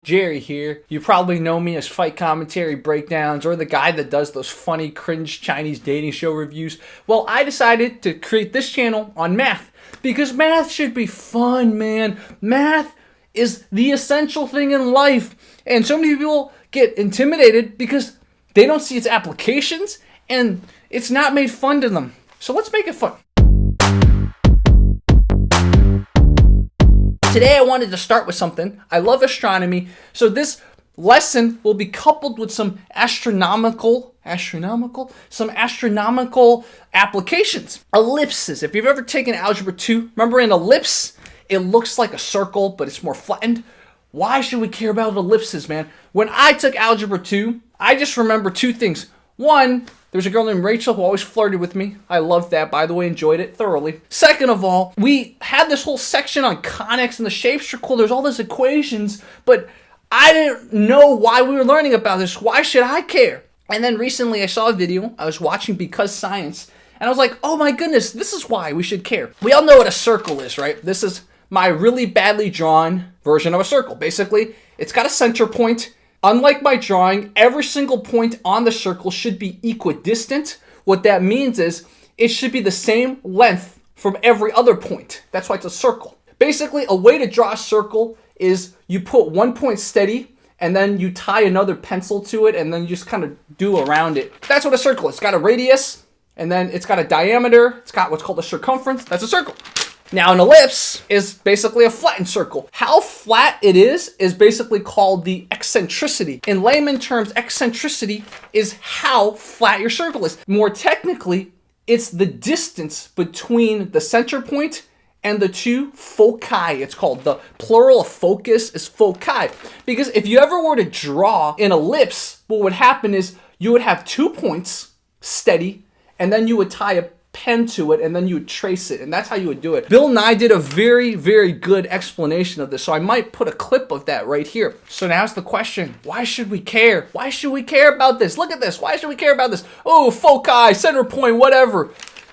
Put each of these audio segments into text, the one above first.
Jerry here. You probably know me as Fight Commentary Breakdowns or the guy that does those funny, cringe Chinese dating show reviews. Well, I decided to create this channel on math because math should be fun, man. Math is the essential thing in life. And so many people get intimidated because they don't see its applications and it's not made fun to them. So let's make it fun. Today I wanted to start with something. I love astronomy, so this lesson will be coupled with some astronomical applications. Ellipses. If you've ever taken Algebra 2, remember an ellipse? It looks like a circle, but it's more flattened. Why should we care about ellipses, man? When I took Algebra 2, I just remember two things. One, there's a girl named Rachel who always flirted with me. I loved that, by the way, enjoyed it thoroughly. Second of all, we had this whole section on conics and the shapes are cool. There's all these equations, but I didn't know why we were learning about this. Why should I care? And then recently I saw a video. I was watching Because Science, and I was like, oh my goodness, this is why we should care. We all know what a circle is, right? This is my really badly drawn version of a circle. Basically, it's got a center point. Unlike my drawing, every single point on the circle should be equidistant. What that means is it should be the same length from every other point. That's why it's a circle. Basically, a way to draw a circle is you put one point steady and then you tie another pencil to it and then you just kind of do around it. That's what a circle is. It's got a radius and then it's got a diameter. It's got what's called a circumference. That's a circle. Now, an ellipse is basically a flattened circle. How flat it is basically called the eccentricity. In layman terms, eccentricity is how flat your circle is. More technically, it's the distance between the center point and the two foci. It's called, the plural of focus is foci. Because if you ever were to draw an ellipse, what would happen is you would have 2 points steady, and then you would tie a pen to it and then you would trace it, and that's how you would do it. Bill Nye did a very, very good explanation of this, so I might put a clip of that right here. So now's the question, why should we care? Why should we care about this? Look at this, why should we care about this? Oh, foci, center point, whatever.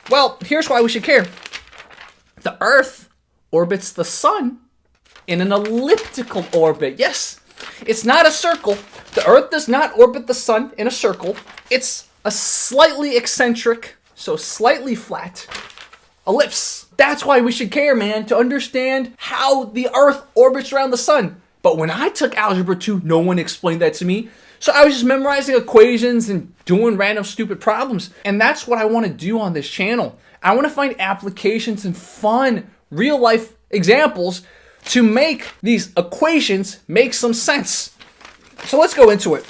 Well, here's why we should care. The Earth orbits the sun in an elliptical orbit. Yes, it's not a circle. The Earth does not orbit the sun in a circle. It's a slightly eccentric, so slightly flat ellipse. That's why we should care, man, to understand how the Earth orbits around the sun. But when I took Algebra 2, no one explained that to me. So I was just memorizing equations and doing random stupid problems. And that's what I want to do on this channel. I want to find applications and fun, real life examples to make these equations make some sense. So let's go into it.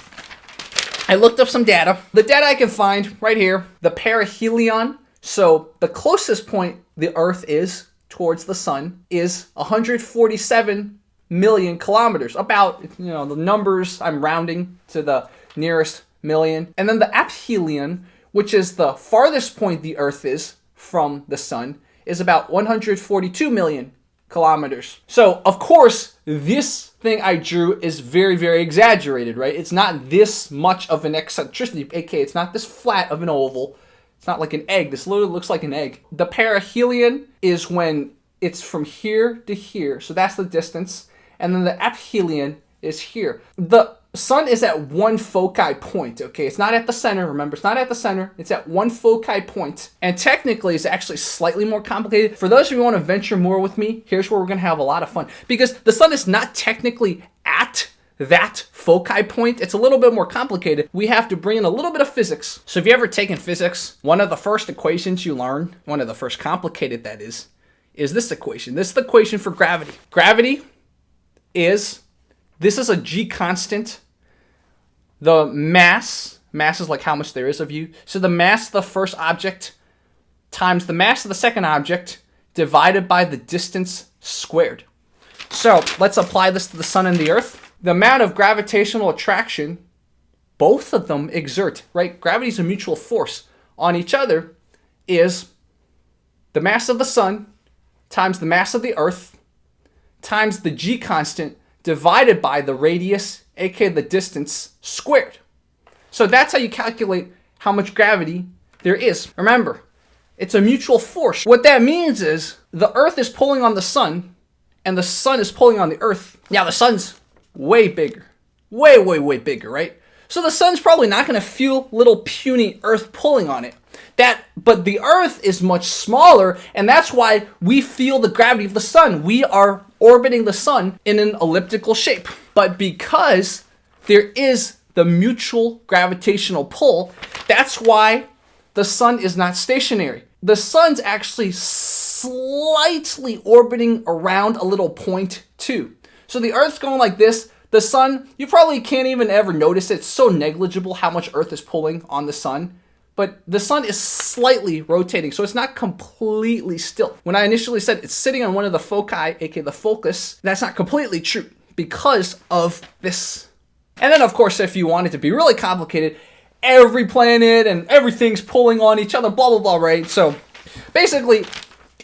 I looked up some data. The data I can find right here, the perihelion. So the closest point the Earth is towards the sun is 147 million kilometers. About, the numbers, I'm rounding to the nearest million. And then the aphelion, which is the farthest point the Earth is from the sun, is about 142 million kilometers. So, of course, this thing I drew is very, very exaggerated, right? It's not this much of an eccentricity, aka it's not this flat of an oval. It's not like an egg. This literally looks like an egg. The perihelion is when it's from here to here, so that's the distance. And then the aphelion is here. The sun is at one foci point, okay? It's not at the center, remember, it's not at the center. It's at one foci point. And technically, it's actually slightly more complicated. For those of you who want to venture more with me, here's where we're going to have a lot of fun. Because the sun is not technically at that foci point. It's a little bit more complicated. We have to bring in a little bit of physics. So if you ever taken physics, one of the first equations you learn, one of the first complicated that is this equation. This is the equation for gravity. Gravity is, this is a G constant. The mass is like how much there is of you. So the mass of the first object times the mass of the second object divided by the distance squared. So let's apply this to the sun and the Earth. The amount of gravitational attraction both of them exert, right? Gravity is a mutual force on each other, is the mass of the sun times the mass of the Earth times the G constant divided by the radius, aka the distance, squared. So that's how you calculate how much gravity there is. Remember, it's a mutual force. What that means is the Earth is pulling on the sun, and the sun is pulling on the Earth. Now the sun's way bigger. Way, way, way bigger, right? So the sun's probably not going to feel little puny Earth pulling on it. But the Earth is much smaller, and that's why we feel the gravity of the sun. We are orbiting the sun in an elliptical shape. But because there is the mutual gravitational pull, that's why the sun is not stationary. The sun's actually slightly orbiting around a little point too. So the Earth's going like this. The sun, you probably can't even ever notice it. It's so negligible how much Earth is pulling on the sun. But the sun is slightly rotating, so it's not completely still. When I initially said it's sitting on one of the foci, aka the focus, that's not completely true because of this. And then, of course, if you want it to be really complicated, every planet and everything's pulling on each other, blah, blah, blah, right? So basically,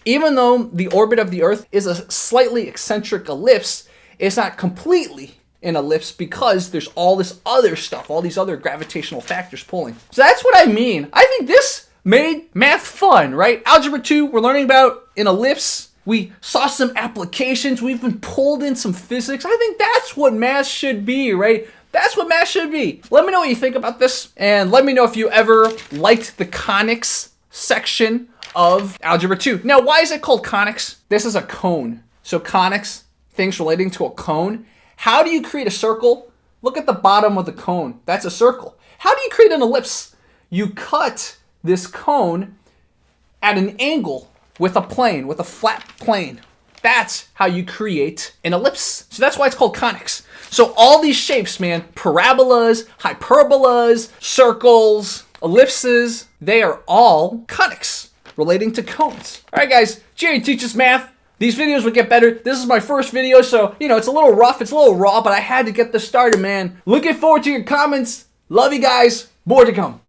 even though the orbit of the Earth is a slightly eccentric ellipse, it's not completely an ellipse because there's all this other stuff, all these other gravitational factors pulling. So that's what I mean. I think this made math fun, right? Algebra 2, we're learning about an ellipse. We saw some applications. We've been pulled in some physics. I think that's what math should be, right? That's what math should be. Let me know what you think about this, and let me know if you ever liked the conics section of Algebra 2. Now, why is it called conics? This is a cone. So conics, things relating to a cone. How do you create a circle? Look at the bottom of the cone. That's a circle. How do you create an ellipse? You cut this cone at an angle with a plane, with a flat plane. That's how you create an ellipse. So that's why it's called conics. So all these shapes, man, parabolas, hyperbolas, circles, ellipses, they are all conics relating to cones. All right, guys, Jerry teaches math. These videos would get better. This is my first video, so, it's a little rough, it's a little raw, but I had to get this started, man. Looking forward to your comments. Love you guys. More to come.